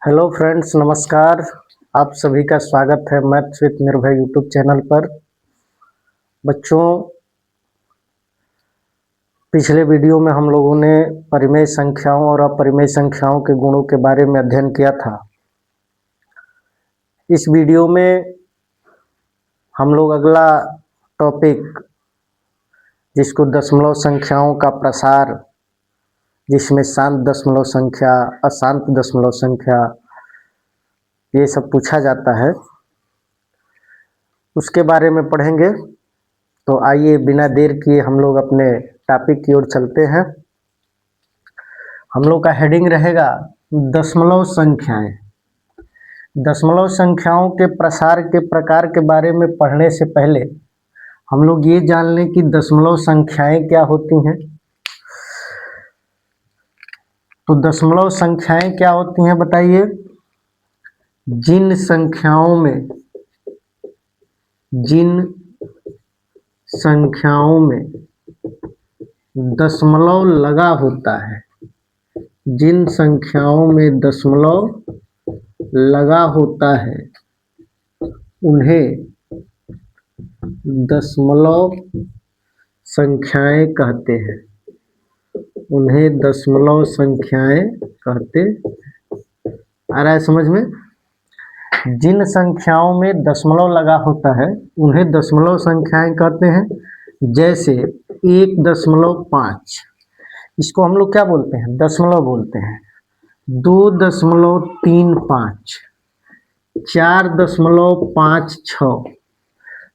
Hello friends, नमस्कार। आप सभी का स्वागत है मैथ्स विद निर्भय यूट्यूब चैनल पर। बच्चों, पिछले वीडियो में हम लोगों ने परिमेय संख्याओं और अपरिमेय संख्याओं के गुणों के बारे में अध्ययन किया था। इस वीडियो में हम लोग अगला टॉपिक, जिसको दशमलव संख्याओं का प्रसार, जिसमें शांत दशमलव संख्या, अशांत दशमलव संख्या, ये सब पूछा जाता है, उसके बारे में पढ़ेंगे। तो आइए बिना देर किए हम लोग अपने टॉपिक की ओर चलते हैं। हम लोग का हेडिंग रहेगा दशमलव संख्याएं। दशमलव संख्याओं के प्रसार के प्रकार के बारे में पढ़ने से पहले हम लोग ये जान लें कि दशमलव संख्याएं क्या होती हैं। तो दशमलव संख्याएं क्या होती हैं बताइए। जिन संख्याओं में दशमलव लगा होता है, जिन संख्याओं में दशमलव लगा होता है उन्हें दशमलव संख्याएं कहते हैं। उन्हें दशमलव संख्याएं कहते। आ रहा है समझ में? जिन संख्याओं में दशमलव लगा होता है उन्हें दशमलव संख्याएं कहते हैं। जैसे 1.5, इसको हम लोग क्या बोलते हैं? दशमलव बोलते हैं। 2.35, 4.56।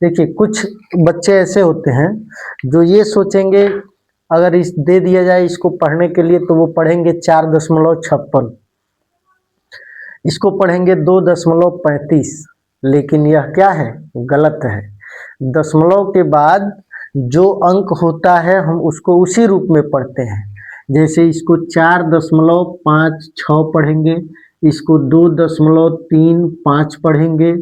देखिए, कुछ बच्चे ऐसे होते हैं जो ये सोचेंगे अगर इस दे दिया जाए इसको पढ़ने के लिए तो वो पढ़ेंगे 4.56, इसको पढ़ेंगे 2.35। लेकिन यह क्या है? गलत है। दशमलव के बाद जो अंक होता है हम उसको उसी रूप में पढ़ते हैं। जैसे इसको 4.56 पढ़ेंगे, इसको 2.35 पढ़ेंगे।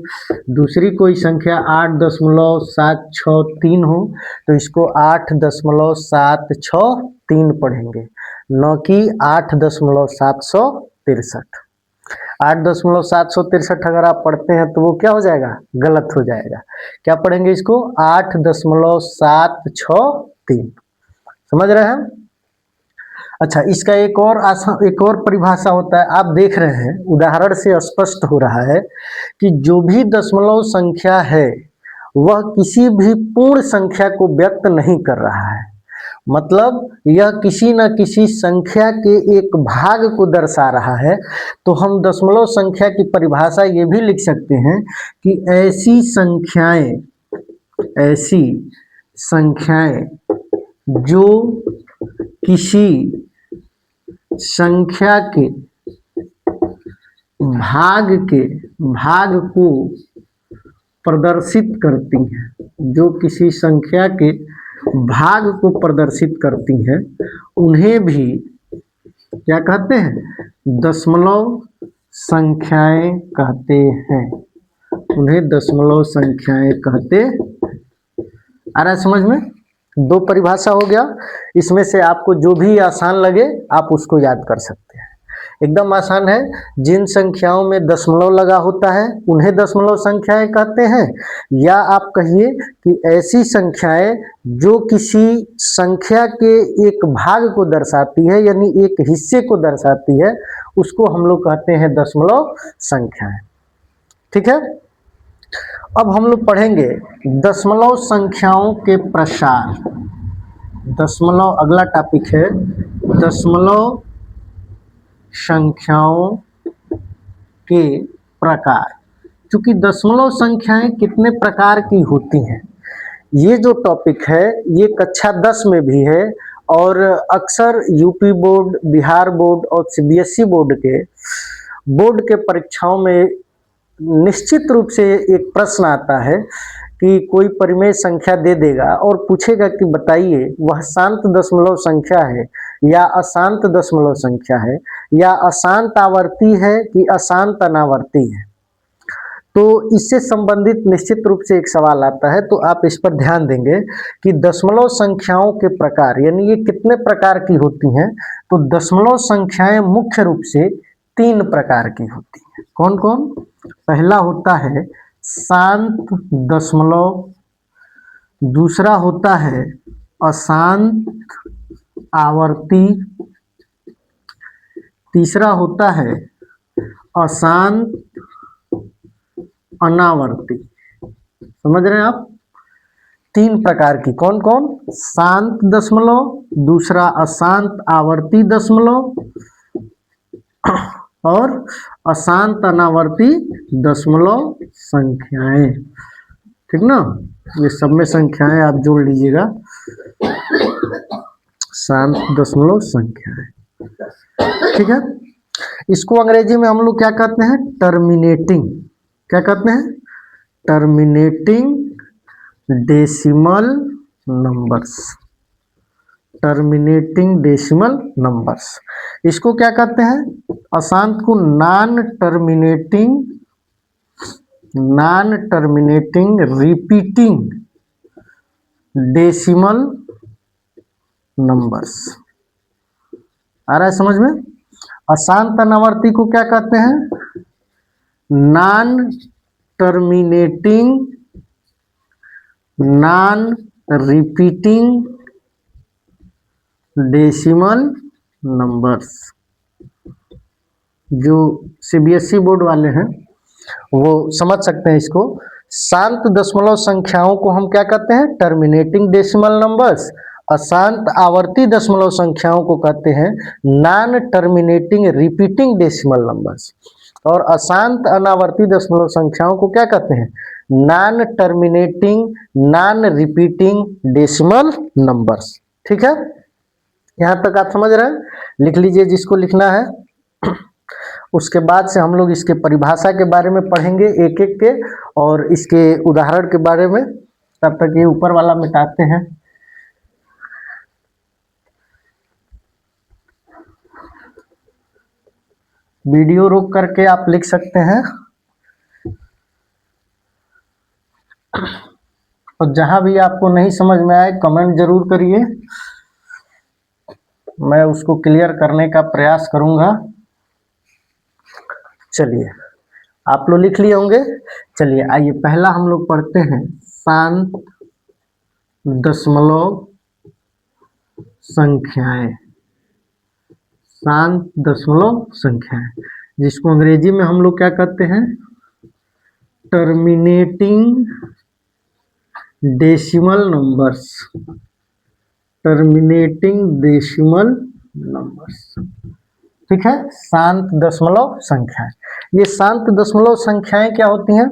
दूसरी कोई संख्या 8.763 हो तो इसको 8.763 पढ़ेंगे, न कि 8.763। 8.763 अगर आप पढ़ते हैं तो वो क्या हो जाएगा? गलत हो जाएगा। क्या पढ़ेंगे इसको? 8.763। समझ रहे हैं? अच्छा, इसका एक और परिभाषा होता है। आप देख रहे हैं, उदाहरण से स्पष्ट हो रहा है कि जो भी दशमलव संख्या है वह किसी भी पूर्ण संख्या को व्यक्त नहीं कर रहा है। मतलब यह किसी न किसी संख्या के एक भाग को दर्शा रहा है। तो हम दशमलव संख्या की परिभाषा ये भी लिख सकते हैं कि ऐसी संख्याएं जो किसी संख्या के भाग को प्रदर्शित करती हैं, जो किसी संख्या के भाग को प्रदर्शित करती हैं, उन्हें भी क्या कहते हैं? दशमलव संख्याएं कहते हैं। उन्हें दशमलव संख्याएं कहते। आ रहा है समझ में? दो परिभाषा हो गया। इसमें से आपको जो भी आसान लगे आप उसको याद कर सकते हैं। एकदम आसान है। जिन संख्याओं में दशमलव लगा होता है उन्हें दशमलव संख्याएं कहते हैं, या आप कहिए कि ऐसी संख्याएं जो किसी संख्या के एक भाग को दर्शाती है, यानी एक हिस्से को दर्शाती है, उसको हम लोग कहते हैं दशमलव संख्याएं। ठीक है। अब हम लोग पढ़ेंगे दशमलव संख्याओं के प्रसार। दशमलव अगला टॉपिक है दशमलव संख्याओं के प्रकार। क्योंकि दशमलव संख्याएं कितने प्रकार की होती हैं, ये जो टॉपिक है ये कक्षा 10 में भी है, और अक्सर यूपी बोर्ड, बिहार बोर्ड और सीबीएसई बोर्ड के परीक्षाओं में निश्चित रूप से एक प्रश्न आता है कि कोई परिमेय संख्या दे देगा और पूछेगा कि बताइए वह शांत दशमलव संख्या है या अशांत दशमलव संख्या है, या अशांत आवर्ती है कि अशांत अनावर्ती है। तो इससे संबंधित निश्चित रूप से एक सवाल आता है। तो आप इस पर ध्यान देंगे कि दशमलव संख्याओं के प्रकार, यानी ये कितने प्रकार की होती हैं। तो दशमलव संख्याएं मुख्य रूप से तीन प्रकार की होती है। कौन कौन? पहला होता है शांत दशमलव, दूसरा होता है अशांत आवर्ती, तीसरा होता है अशांत अनावर्ती। समझ रहे हैं आप? तीन प्रकार की। कौन कौन? शांत दशमलव, दूसरा अशांत आवर्ती दशमलव और अशांत अनावर्ती दशमलव संख्याएं। ठीक ना? ये सब में संख्याएं आप जोड़ लीजिएगा। शांत दशमलव संख्याएं। ठीक है। इसको अंग्रेजी में हम लोग क्या कहते हैं? टर्मिनेटिंग। क्या कहते हैं? Terminating decimal numbers. Terminating decimal numbers. इसको क्या कहते हैं? अशांत को non terminating repeating decimal numbers. आ रहा है समझ में? अशांत अनावर्ती को क्या कहते हैं? Non terminating non repeating decimal numbers. जो सीबीएसई बोर्ड वाले हैं वो समझ सकते हैं इसको। शांत दशमलव संख्याओं को हम क्या कहते हैं? Terminating decimal numbers. अशांत आवर्ती दशमलव संख्याओं को कहते हैं non terminating repeating decimal numbers. और अशांत अनावर्ती दशमलव संख्याओं को क्या कहते हैं? Non terminating non repeating decimal numbers. ठीक है, यहाँ तक आप समझ रहे हैं? लिख लीजिए जिसको लिखना है। उसके बाद से हम लोग इसके परिभाषा के बारे में पढ़ेंगे एक एक के, और इसके उदाहरण के बारे में। तब तक ये ऊपर वाला मिटाते हैं। वीडियो रोक करके आप लिख सकते हैं, और जहां भी आपको नहीं समझ में आए कमेंट जरूर करिए, मैं उसको क्लियर करने का प्रयास करूंगा। चलिए, आप लोग लिख लिए होंगे। चलिए आइए पहला हम लोग पढ़ते हैं शांत दशमलव संख्याएं। शांत दशमलव संख्याएं, जिसको अंग्रेजी में हम लोग क्या कहते हैं? Terminating decimal numbers. Terminating decimal numbers. ठीक है, शांत दशमलव संख्याएं। ये शांत दशमलव संख्याएं क्या होती हैं?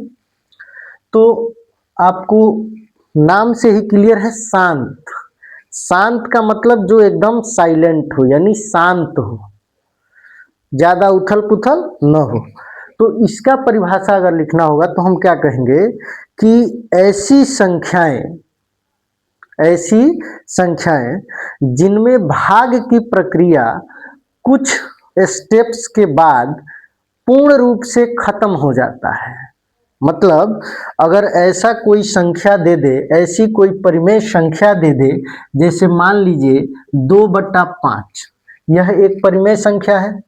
तो आपको नाम से ही क्लियर है, शांत। शांत का मतलब जो एकदम साइलेंट हो, यानी शांत हो, ज्यादा उथल पुथल न हो। तो इसका परिभाषा अगर लिखना होगा तो हम क्या कहेंगे कि ऐसी संख्याएं जिनमें भाग की प्रक्रिया कुछ स्टेप्स के बाद पूर्ण रूप से खत्म हो जाता है। मतलब अगर ऐसा कोई संख्या दे दे, ऐसी कोई परिमेय संख्या दे दे, जैसे मान लीजिए 2/5, यह एक परिमेय संख्या है।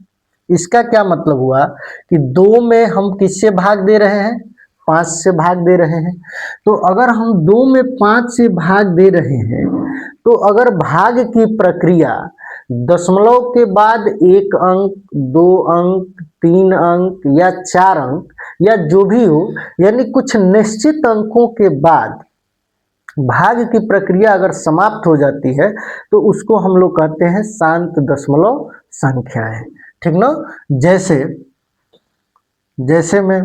इसका क्या मतलब हुआ कि 2 में हम किससे भाग दे रहे हैं? 5 से भाग दे रहे हैं। तो अगर हम 2 में 5 से भाग दे रहे हैं, तो अगर भाग की प्रक्रिया दशमलव के बाद 1 अंक, 2 अंक, 3 अंक या 4 अंक या जो भी हो, यानी कुछ निश्चित अंकों के बाद भाग की प्रक्रिया अगर समाप्त हो जाती है, तो उसको हम लोग कहते हैं शांत दशमलव संख्याएं। ठीक ना? जैसे मैं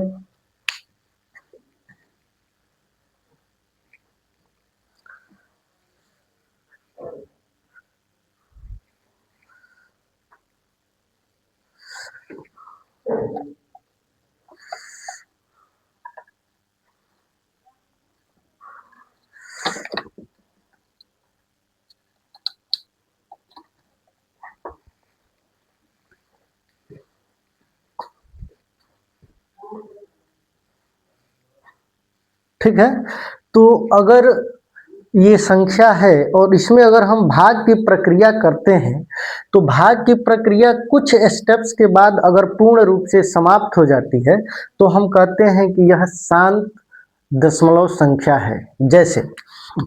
ठीक है, तो अगर ये संख्या है और इसमें अगर हम भाग की प्रक्रिया करते हैं तो भाग की प्रक्रिया कुछ स्टेप्स के बाद अगर पूर्ण रूप से समाप्त हो जाती है तो हम कहते हैं कि यह शांत दशमलव संख्या है। जैसे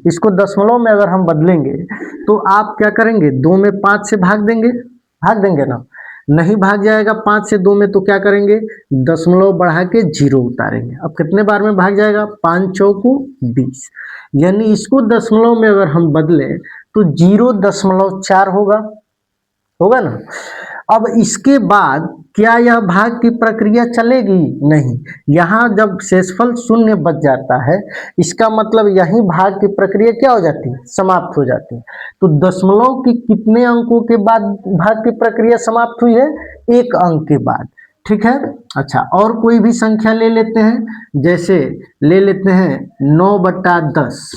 इसको दशमलव में अगर हम बदलेंगे तो आप क्या करेंगे, 2 में 5 से भाग देंगे ना, नहीं भाग जाएगा 5 से 2 में तो क्या करेंगे, दशमलव बढ़ा के 0 उतारेंगे। अब कितने बार में भाग जाएगा, 5 चौको 20, यानी इसको दशमलव में अगर हम बदले तो 0.4 होगा ना। अब इसके बाद क्या यह भाग की प्रक्रिया चलेगी, नहीं। यहाँ जब शेषफल शून्य बच जाता है इसका मतलब यही भाग की प्रक्रिया क्या हो जाती है, समाप्त हो जाती है। तो दशमलव की कितने अंकों के बाद भाग की प्रक्रिया समाप्त हुई है, 1 अंक के बाद। ठीक है। अच्छा, और कोई भी संख्या ले लेते हैं, जैसे ले लेते हैं 9/10,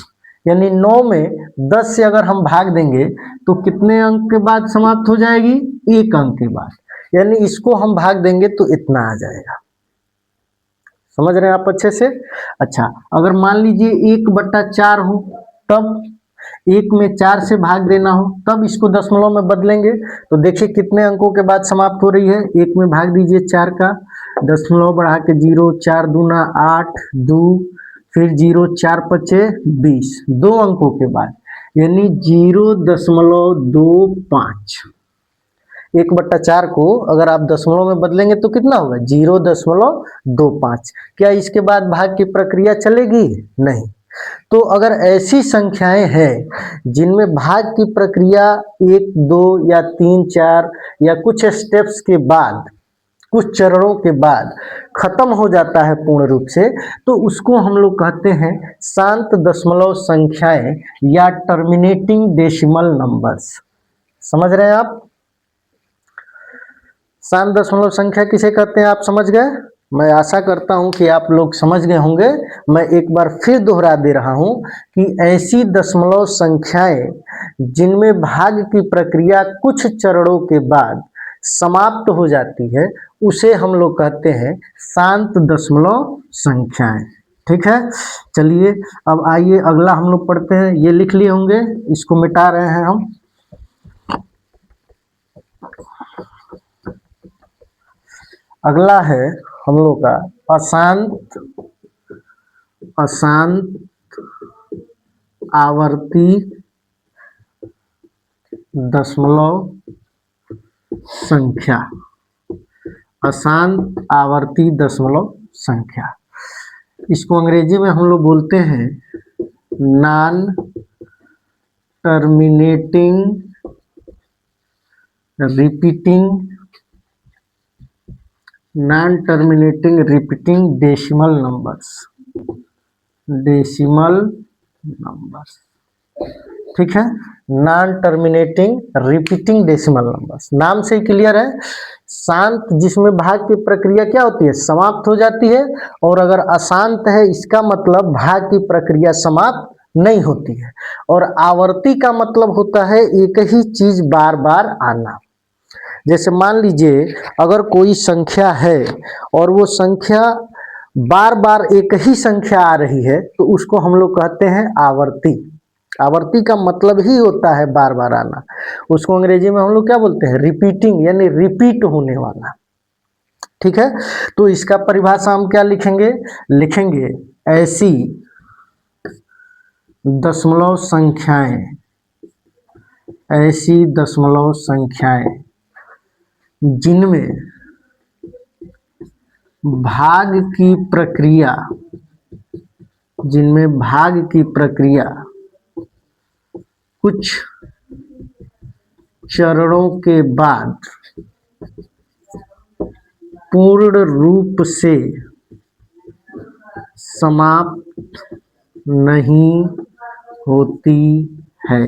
यानी 9 में 10 से अगर हम भाग देंगे तो कितने अंक के बाद समाप्त हो जाएगी, 1 अंक के बाद, यानी इसको हम भाग देंगे तो इतना आ जाएगा। समझ रहे हैं आप अच्छे से। अच्छा, अगर मान लीजिए 1/4 हो, तब 1 में 4 से भाग देना हो तब इसको दशमलव में बदलेंगे तो देखिए कितने अंकों के बाद समाप्त हो रही है। 1 में भाग दीजिए 4 का, दशमलव बढ़ा के 0, 4 दूना 8, 2 फिर 0, 4 पचे 20, 2 अंकों के बाद, यानी 0.25। 1/4 को अगर आप दशमलव में बदलेंगे तो कितना होगा, 0.25। क्या इसके बाद भाग की प्रक्रिया चलेगी, नहीं। तो अगर ऐसी संख्याएं हैं जिनमें भाग की प्रक्रिया 1, 2 या 3, 4 या कुछ स्टेप्स के बाद, कुछ चरणों के बाद खत्म हो जाता है पूर्ण रूप से, तो उसको हम लोग कहते हैं शांत दशमलव संख्याएं या टर्मिनेटिंग डेसिमल नंबर्स। समझ रहे हैं आप। शांत दशमलव संख्या किसे कहते हैं आप समझ गए। मैं आशा करता हूं कि आप लोग समझ गए होंगे। मैं एक बार फिर दोहरा दे रहा हूं कि ऐसी दशमलव संख्याएं जिनमें भाग की प्रक्रिया कुछ चरणों के बाद समाप्त हो जाती है उसे हम लोग कहते हैं शांत दशमलव संख्याएं। ठीक है। चलिए अब आइए अगला हम लोग पढ़ते हैं। ये लिख लिए होंगे, इसको मिटा रहे हैं हम। अगला है हम लोग का अशांत आवर्ती दशमलव संख्या। अशांत आवर्ती दशमलव संख्या, इसको अंग्रेजी में हम लोग बोलते हैं non terminating repeating decimal numbers. ठीक है, non terminating repeating decimal numbers. नाम से ही क्लियर है, शांत जिसमें भाग की प्रक्रिया क्या होती है, समाप्त हो जाती है, और अगर अशांत है इसका मतलब भाग की प्रक्रिया समाप्त नहीं होती है। और आवर्ती का मतलब होता है एक ही चीज बार बार आना। जैसे मान लीजिए अगर कोई संख्या है और वो संख्या बार बार एक ही संख्या आ रही है तो उसको हम लोग कहते हैं आवर्ती। आवर्ती का मतलब ही होता है बार बार आना। उसको अंग्रेजी में हम लोग क्या बोलते हैं, रिपीटिंग, यानी रिपीट होने वाला। ठीक है, तो इसका परिभाषा हम क्या लिखेंगे, ऐसी दशमलव संख्याएं जिनमें भाग की प्रक्रिया कुछ चरणों के बाद पूर्ण रूप से समाप्त नहीं होती है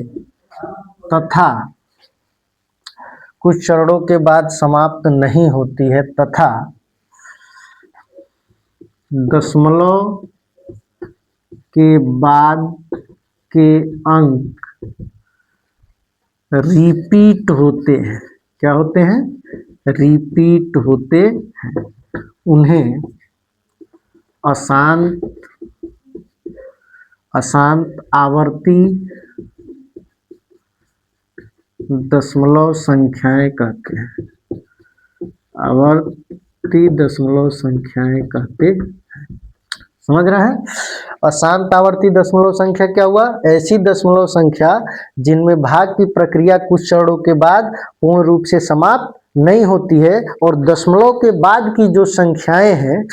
तथा कुछ चरणों के बाद समाप्त नहीं होती है तथा दशमलव के बाद के अंक रिपीट होते हैं। क्या होते हैं, रिपीट होते हैं। उन्हें अशांत अशांत आवर्ती दशमलव संख्याएं कहते हैं, आवर्ती दशमलव संख्याएं कहते हैं। समझ रहा है? अशांत आवर्ती दशमलव संख्या क्या हुआ? ऐसी दशमलव संख्या जिनमें भाग की प्रक्रिया कुछ चरणों के बाद पूर्ण रूप से समाप्त नहीं होती है। और दशमलव के बाद की जो संख्याएं हैं,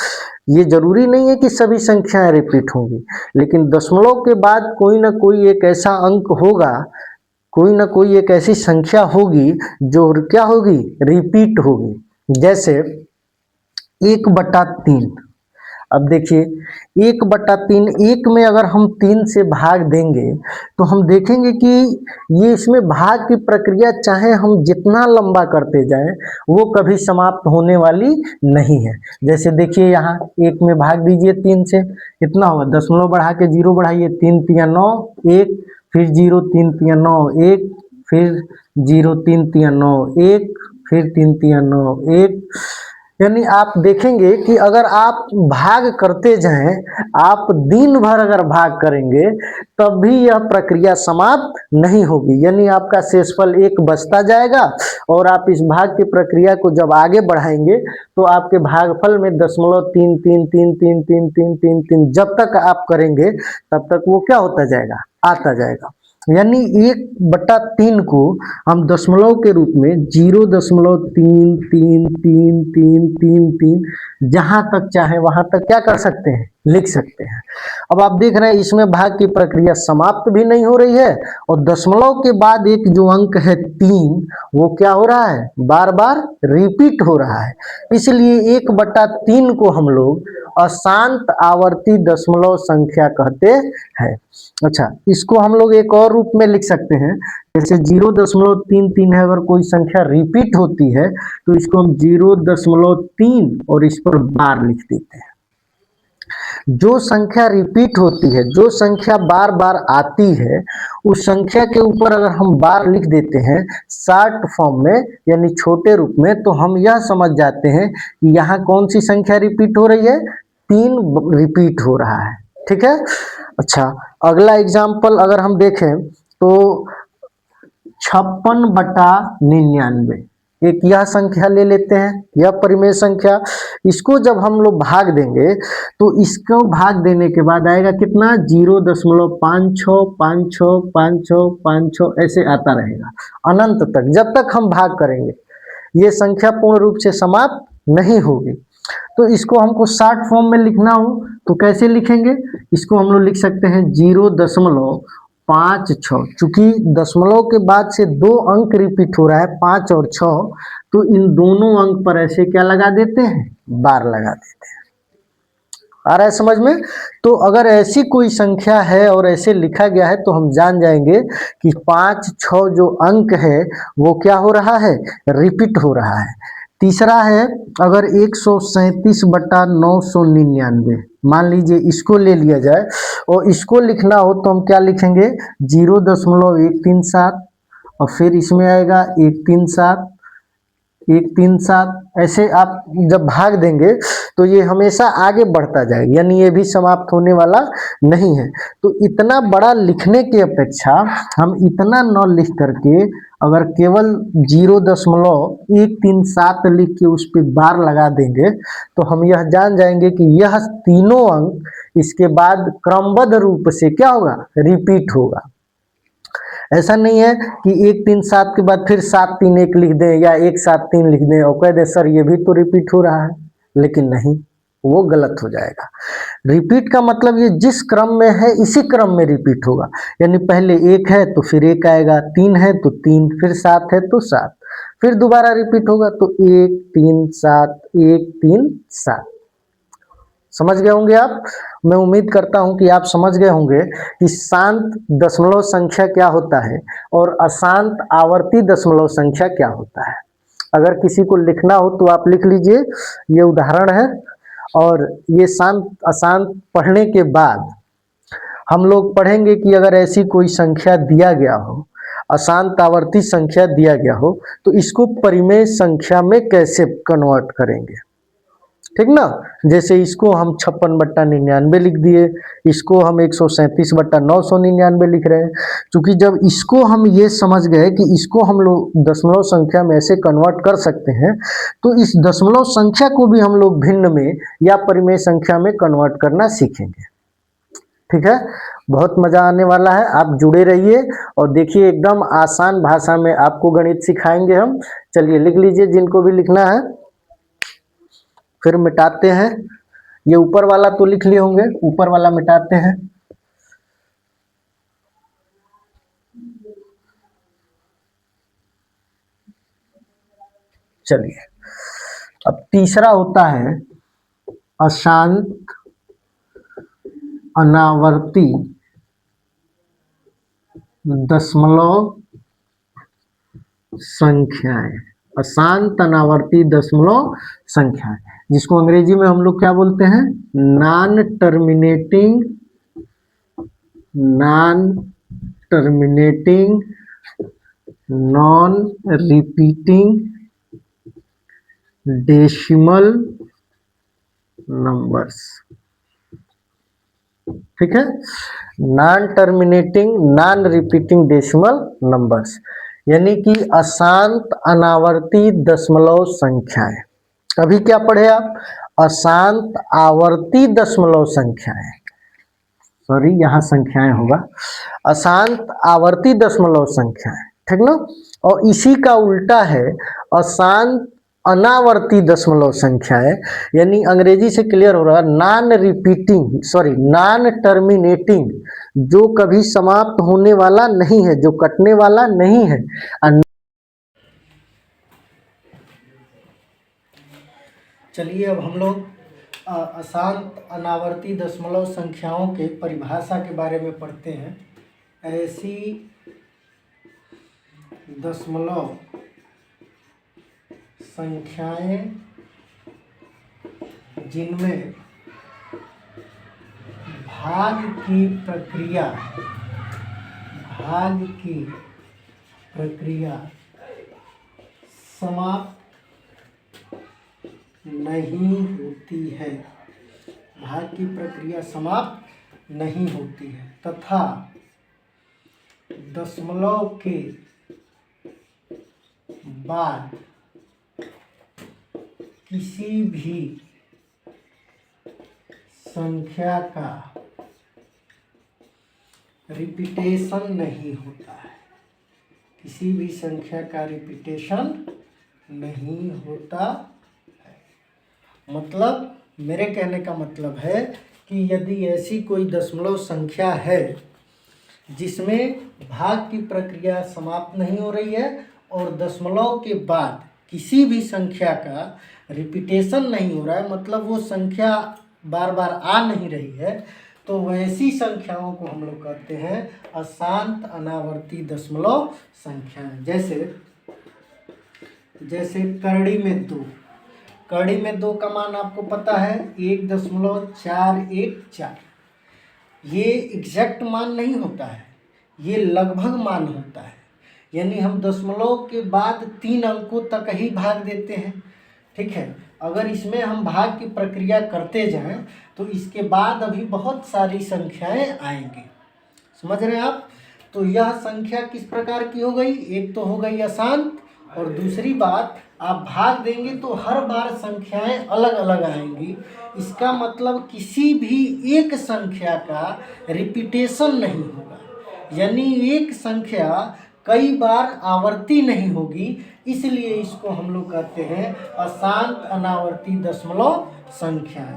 ये जरूरी नहीं है कि सभी संख्याएं रिपीट होंगी, लेकिन दशमलव के बाद कोई ना कोई एक ऐसा अंक होगा, कोई ना कोई एक ऐसी संख्या होगी जो क्या होगी? रिपीट होगी। जैसे 1/3। अब देखिए 1/3, एक में अगर हम 3 से भाग देंगे तो हम देखेंगे कि ये इसमें भाग की प्रक्रिया चाहे हम जितना लंबा करते जाएं वो कभी समाप्त होने वाली नहीं है। जैसे देखिए यहाँ 1 में भाग दीजिए 3 से, कितना होगा? दशमलव बढ़ा के 0 बढ़ाइए, 3 तिया 9, 1, फिर 0, 3 तिया 9, 1, फिर 0, 3 तिया 9, 1, फिर 3 तिया 9, 1। यानी आप देखेंगे कि अगर आप भाग करते जाएं, आप दिन भर अगर भाग करेंगे तब भी यह प्रक्रिया समाप्त नहीं होगी। यानी आपका शेषफल 1 बचता जाएगा और आप इस भाग की प्रक्रिया को जब आगे बढ़ाएंगे तो आपके भागफल में 0.3333333 जब तक आप करेंगे तब तक वो क्या होता जाएगा? आता जाएगा। यानी 1/3 को हम दशमलव के रूप में 0.33333 जहां तक चाहे वहां तक क्या कर सकते हैं? लिख सकते हैं। अब आप देख रहे हैं इसमें भाग की प्रक्रिया समाप्त भी नहीं हो रही है और दशमलव के बाद एक जो अंक है 3, वो क्या हो रहा है? बार बार रिपीट हो रहा है। इसलिए 1/3 को हम लोग अशांत आवर्ती दशमलव संख्या कहते हैं। अच्छा, इसको हम लोग एक और रूप में लिख सकते हैं। जैसे 0.33 है, अगर कोई संख्या रिपीट होती है तो इसको हम 0.3 और इस पर बार लिख देते हैं। जो संख्या रिपीट होती है, जो संख्या बार बार आती है, उस संख्या के ऊपर अगर हम बार लिख देते हैं शॉर्ट फॉर्म में यानी छोटे रूप में, तो हम यह समझ जाते हैं कि यहाँ कौन सी संख्या रिपीट हो रही है? 3 रिपीट हो रहा है। ठीक है। अच्छा, अगला एग्जाम्पल अगर हम देखें तो 56/99, एक यह संख्या ले लेते हैं, यह परिमेय संख्या। इसको जब हम लोग भाग देंगे तो इसको भाग देने के बाद आएगा कितना? 0.56565656 ऐसे आता रहेगा अनंत तक, जब तक हम भाग करेंगे ये संख्या पूर्ण रूप से समाप्त नहीं होगी। तो इसको हमको शॉर्ट फॉर्म में लिखना हो तो कैसे लिखेंगे? इसको हम लोग लिख सकते हैं 0.56। चूंकि दशमलव के बाद से 2 अंक रिपीट हो रहा है, 5 और 6, तो इन दोनों अंक पर ऐसे क्या लगा देते हैं? बार लगा देते हैं। आ रहा है समझ में? तो अगर ऐसी कोई संख्या है और ऐसे लिखा गया है तो हम जान जाएंगे कि 5, 6 जो अंक है वो क्या हो रहा है? रिपीट हो रहा है। तीसरा है अगर 137/999, मान लीजिए इसको ले लिया जाए और इसको लिखना हो तो हम क्या लिखेंगे? 0.137 और फिर इसमें आएगा 137 137। ऐसे आप जब भाग देंगे तो ये हमेशा आगे बढ़ता जाएगा, यानी ये भी समाप्त होने वाला नहीं है। तो इतना बड़ा लिखने की अपेक्षा हम इतना न लिख करके अगर केवल 0.137 लिख के उस पर बार लगा देंगे तो हम यह जान जाएंगे कि यह तीनों अंक इसके बाद क्रमबद्ध रूप से क्या होगा? रिपीट होगा। ऐसा नहीं है कि 137 के बाद फिर 731 लिख दें या 173 लिख दें और कह दें सर ये भी तो रिपीट हो रहा है, लेकिन नहीं, वो गलत हो जाएगा। रिपीट का मतलब ये जिस क्रम में है इसी क्रम में रिपीट होगा। यानी पहले 1 है तो फिर 1 आएगा, 3 है तो 3, फिर 7 है तो 7, फिर दोबारा रिपीट होगा तो 1 3 7 1 3 7। समझ गए होंगे आप? मैं उम्मीद करता हूं कि आप समझ गए होंगे कि शांत दशमलव संख्या क्या होता है और अशांत आवर्ती दशमलव संख्या क्या होता है। अगर किसी को लिखना हो तो आप लिख लीजिए, ये उदाहरण है। और ये शांत अशांत पढ़ने के बाद हम लोग पढ़ेंगे कि अगर ऐसी कोई संख्या दिया गया हो, अशांत आवर्ती संख्या दिया गया हो, तो इसको परिमेय संख्या में कैसे कन्वर्ट करेंगे। ठीक ना। जैसे इसको हम 56/99 लिख दिए, इसको हम 137/999 लिख रहे हैं। क्योंकि जब इसको हम ये समझ गए कि इसको हम लोग दशमलव संख्या में ऐसे कन्वर्ट कर सकते हैं, तो इस दशमलव संख्या को भी हम लोग भिन्न में या परिमेय संख्या में कन्वर्ट करना सीखेंगे। ठीक है, बहुत मजा आने वाला है, आप जुड़े रहिए और देखिए एकदम आसान भाषा में आपको गणित सिखाएंगे हम। चलिए लिख लीजिए जिनको भी लिखना है, फिर मिटाते हैं। ये ऊपर वाला तो लिख लिए होंगे, ऊपर वाला मिटाते हैं। चलिए, अब तीसरा होता है अशांत अनावर्ती दशमलव संख्याएं। अशांत अनावर्ती दशमलव संख्याएं, जिसको अंग्रेजी में हम लोग क्या बोलते हैं, non terminating non repeating decimal numbers. ठीक है, non terminating non repeating decimal numbers, यानी कि अशांत अनावर्ती दशमलव संख्याएं। अभी क्या पढ़े आप, अशांत आवर्ती दशमलव संख्याएं, सॉरी यहाँ संख्याएं होगा, अशांत आवर्ती दशमलव संख्याएं, ठीक ना। और इसी का उल्टा है अशांत अनावर्ती दशमलव संख्याएं, यानी अंग्रेजी से क्लियर हो रहा है, नॉन टर्मिनेटिंग, जो कभी समाप्त होने वाला नहीं है, जो कटने वाला नहीं है। चलिए अब हम लोग अशांत अनावर्ती दशमलव संख्याओं के परिभाषा के बारे में पढ़ते हैं। ऐसी दशमलव संख्याएं जिनमें भाग की प्रक्रिया समाप्त नहीं होती है, भाग की प्रक्रिया समाप्त नहीं होती है, तथा दशमलव के बाद किसी भी संख्या का रिपीटेशन नहीं होता है, किसी भी संख्या का रिपीटेशन नहीं होता है। मतलब मेरे कहने का मतलब है कि यदि ऐसी कोई दशमलव संख्या है जिसमें भाग की प्रक्रिया समाप्त नहीं हो रही है और दशमलव के बाद किसी भी संख्या का रिपीटेशन नहीं हो रहा है, मतलब वो संख्या बार बार आ नहीं रही है, तो वैसी संख्याओं को हम लोग कहते हैं अशांत अनावर्ती दशमलव संख्याएं। जैसे करड़ी में 2, करड़ी में 2 का मान आपको पता है 1.414। ये एग्जैक्ट मान नहीं होता है, ये लगभग मान होता है, यानी हम दशमलव के बाद 3 अंकों तक ही भाग देते हैं। ठीक है, अगर इसमें हम भाग की प्रक्रिया करते जाएं तो इसके बाद अभी बहुत सारी संख्याएं आएंगी, समझ रहे हैं आप। तो यह संख्या किस प्रकार की हो गई, एक तो हो गई अशांत, और दूसरी बात आप भाग देंगे तो हर बार संख्याएं अलग अलग आएंगी। इसका मतलब किसी भी एक संख्या का रिपीटेशन नहीं होगा, यानी एक संख्या कई बार आवर्ती नहीं होगी, इसलिए इसको हम लोग कहते हैं अशांत अनावर्ती दशमलव संख्याएं।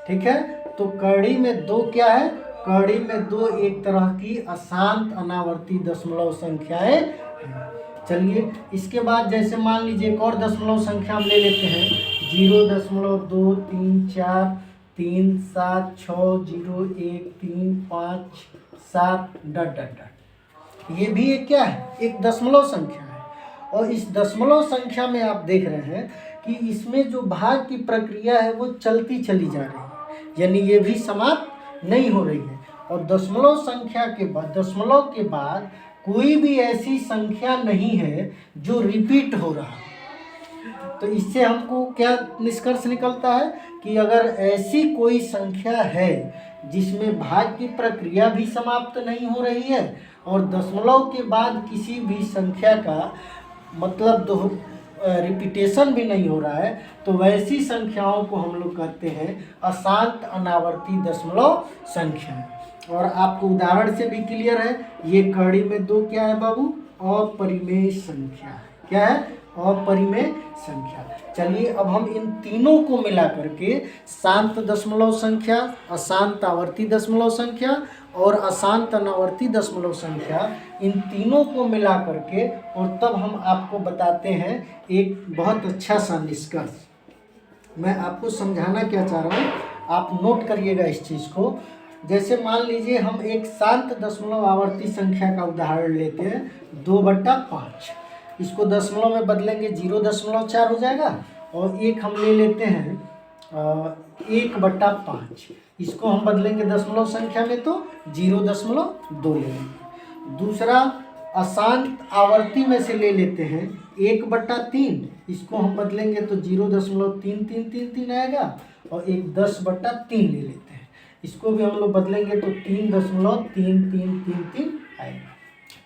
ठीक है, तो करड़ी में 2 क्या है, करड़ी में 2 एक तरह की अशांत अनावर्ती दशमलव संख्याएं हैं। चलिए इसके बाद जैसे मान लीजिए एक और दशमलव संख्या हम ले लेते हैं 0.234560135 ये भी एक क्या है, एक दशमलव संख्या है। और इस दशमलव संख्या में आप देख रहे हैं कि इसमें जो भाग की प्रक्रिया है वो चलती चली जा रही है, यानी ये भी समाप्त नहीं हो रही है। और दशमलव संख्या के बाद, दशमलव के बाद कोई भी ऐसी संख्या नहीं है जो रिपीट हो रहा है। तो इससे हमको क्या निष्कर्ष निकलता है कि अगर ऐसी कोई संख्या है जिसमें भाग की प्रक्रिया भी समाप्त नहीं हो रही है और दशमलव के बाद किसी भी संख्या का मतलब रिपीटेशन भी नहीं हो रहा है, तो वैसी संख्याओं को हम लोग कहते हैं अशांत अनावर्ती दशमलव संख्या। और आपको उदाहरण से भी क्लियर है, ये कड़ी में 2 क्या है बाबू, अपरिमेय संख्या है। क्या है? अपरिमेय संख्या। चलिए अब हम इन तीनों को मिला करके शांत दशमलव संख्या, अशांत आवर्ती दशमलव संख्या और अशांत अनावर्ती दशमलव संख्या, इन तीनों को मिला करके और तब हम आपको बताते हैं एक बहुत अच्छा सा निष्कर्ष। मैं आपको समझाना क्या चाह रहा हूँ, आप नोट करिएगा इस चीज़ को। जैसे मान लीजिए हम एक शांत दशमलव आवर्ती संख्या का उदाहरण लेते हैं 2/5। इसको दशमलव में बदलेंगे 0.4 हो जाएगा, और एक हम ले लेते हैं 1/5। इसको हम बदलेंगे दशमलव संख्या में तो 0.2 ले लेंगे। दूसरा अशांत आवर्ती में से ले लेते हैं 1/3। इसको हम बदलेंगे तो 0.3333 आएगा, और एक 10/3 ले लेते हैं। इसको भी हम लोग बदलेंगे तो 3.3333 आएगा।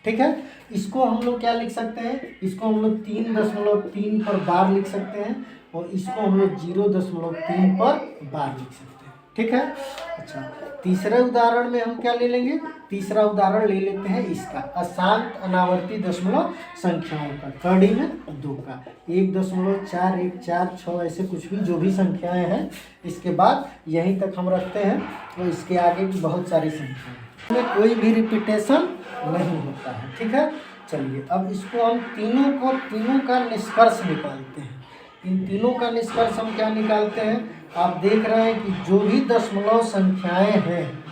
ठीक है, इसको हम लोग क्या लिख सकते हैं, इसको हम लोग 3.3 पर बार लिख सकते हैं, और इसको हम लोग 0.3 पर बार लिख सकते हैं। ठीक है। अच्छा, तीसरे उदाहरण में हम क्या ले लेंगे, तीसरा उदाहरण ले लेते हैं इसका अशांत अनावर्ती दशमलव संख्याओं का, कड़ी में 2 का 1.4, 1, 4, 6 ऐसे कुछ भी जो भी संख्याएं हैं, इसके बाद यहीं तक हम रखते हैं, और इसके आगे की बहुत सारी संख्याएं में कोई भी रिपीटेशन नहीं होता है। ठीक है। चलिए अब इसको हम तीनों का निष्कर्ष निकालते हैं। इन तीनों का निष्कर्ष हम क्या निकालते हैं, आप देख रहे हैं कि जो भी दशमलव संख्याएं हैं,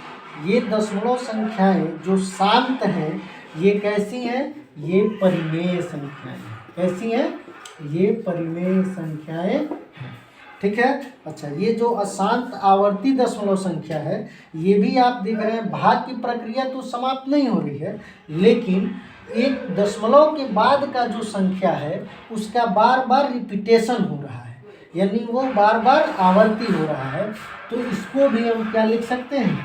ये दशमलव संख्याएं जो शांत हैं, ये कैसी हैं, ये परिमेय संख्याएं। कैसी हैं? ये परिमेय संख्याएं हैं। ठीक है। अच्छा, ये जो अशांत आवर्ती दशमलव संख्या है, ये भी आप देख रहे हैं भाग की प्रक्रिया तो समाप्त नहीं हो रही है, लेकिन एक दशमलव के बाद का जो संख्या है उसका बार बार रिपीटेशन हो रहा है, यानी वो बार बार आवर्ती हो रहा है। तो इसको भी हम क्या लिख सकते हैं,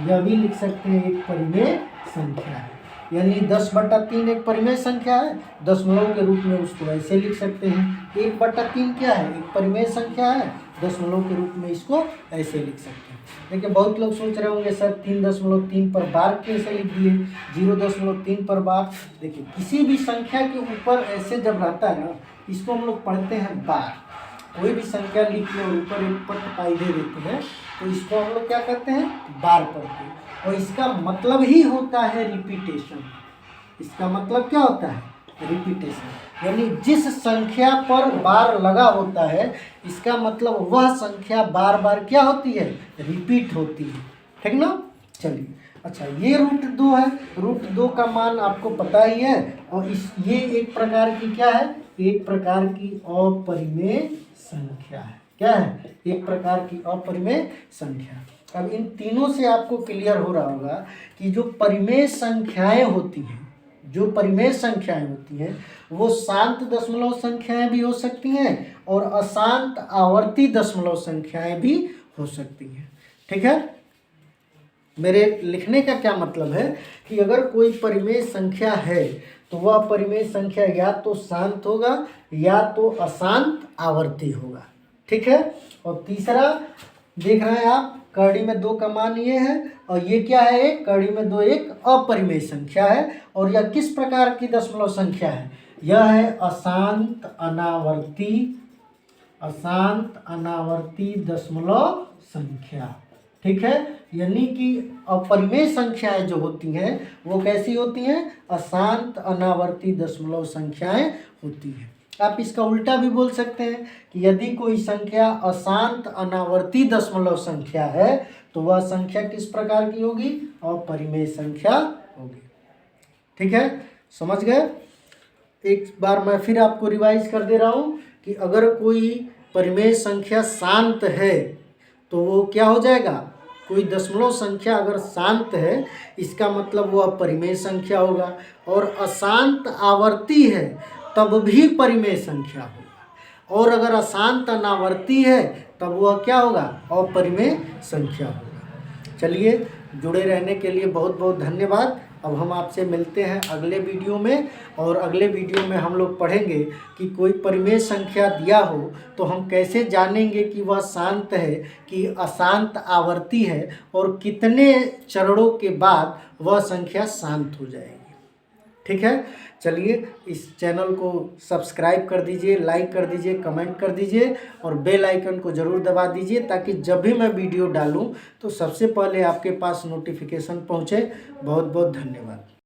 यह भी लिख सकते हैं एक परिमेय संख्या है। यानी 10/3 एक परिमेय संख्या है, दशमलव के रूप में उसको ऐसे लिख सकते हैं। 1/3 क्या है, एक परिमेय संख्या है, दशमलव के रूप में इसको ऐसे लिख सकते हैं। देखिए बहुत लोग सोच रहे होंगे सर 3.3 पर बार कैसे लिख दिए, 0.3 पर बार। देखिए किसी भी संख्या के ऊपर ऐसे जब रहता है ना, इसको हम लोग पढ़ते हैं बार। कोई भी संख्या लिखने और ऊपर एक पट पाई दे देते हैं, तो इसको हम लोग क्या करते हैं, बार पढ़ते हैं। और इसका मतलब ही होता है रिपीटेशन। इसका मतलब क्या होता है, रिपीटेशन। यानी जिस संख्या पर बार लगा होता है, इसका मतलब वह संख्या बार बार क्या होती है, रिपीट होती है। ठीक ना। चलिए अच्छा, ये √2 है। √2 का मान आपको पता ही है, और ये एक प्रकार की क्या है, एक प्रकार की अपरिमेय संख्या है। क्या है, एक प्रकार की अपरिमेय संख्या। अब इन तीनों से आपको क्लियर हो रहा होगा कि जो परिमेय संख्याएं होती हैं, जो परिमेय संख्याएं होती हैं, वो शांत दशमलव संख्याएं भी हो सकती हैं और अशांत आवर्ती दशमलव संख्याएं भी हो सकती हैं। ठीक है। मेरे लिखने का क्या मतलब है कि अगर कोई परिमेय संख्या है तो वह परिमेय संख्या या तो शांत होगा या तो अशांत आवर्ती होगा। ठीक है। और तीसरा देख रहे हैं आप, कड़ी में 2 का मान ये है, और ये क्या है, एक कड़ी में 2 एक अपरिमेय संख्या है। और यह किस प्रकार की दशमलव संख्या है, यह है अशांत अनावर्ती दशमलव संख्या। ठीक है। यानी कि अपरिमेय संख्याएं जो होती हैं वो कैसी होती हैं, अशांत अनावर्ती दशमलव संख्याएं होती हैं। आप इसका उल्टा भी बोल सकते हैं कि यदि कोई संख्या अशांत अनावर्ती दशमलव संख्या है तो वह संख्या किस प्रकार की होगी, अपरिमेय संख्या होगी। ठीक है, समझ गए। एक बार मैं फिर आपको रिवाइज कर दे रहा हूँ कि अगर कोई परिमेय संख्या शांत है तो वो क्या हो जाएगा, कोई दशमलव संख्या अगर शांत है इसका मतलब वो परिमेय संख्या होगा, और अशांत आवर्ती है तब भी परिमेय संख्या होगा। और अगर अशांत अनावर्ती है तब वह क्या होगा, अपरिमेय संख्या होगा। चलिए, जुड़े रहने के लिए बहुत बहुत धन्यवाद। अब हम आपसे मिलते हैं अगले वीडियो में, और अगले वीडियो में हम लोग पढ़ेंगे कि कोई परिमेय संख्या दिया हो तो हम कैसे जानेंगे कि वह शांत है कि अशांत आवर्ती है, और कितने चरणों के बाद वह संख्या शांत हो जाएगी। ठीक है, चलिए इस चैनल को सब्सक्राइब कर दीजिए, लाइक कर दीजिए, कमेंट कर दीजिए और बेल आइकन को ज़रूर दबा दीजिए, ताकि जब भी मैं वीडियो डालूं तो सबसे पहले आपके पास नोटिफिकेशन पहुंचे। बहुत बहुत धन्यवाद।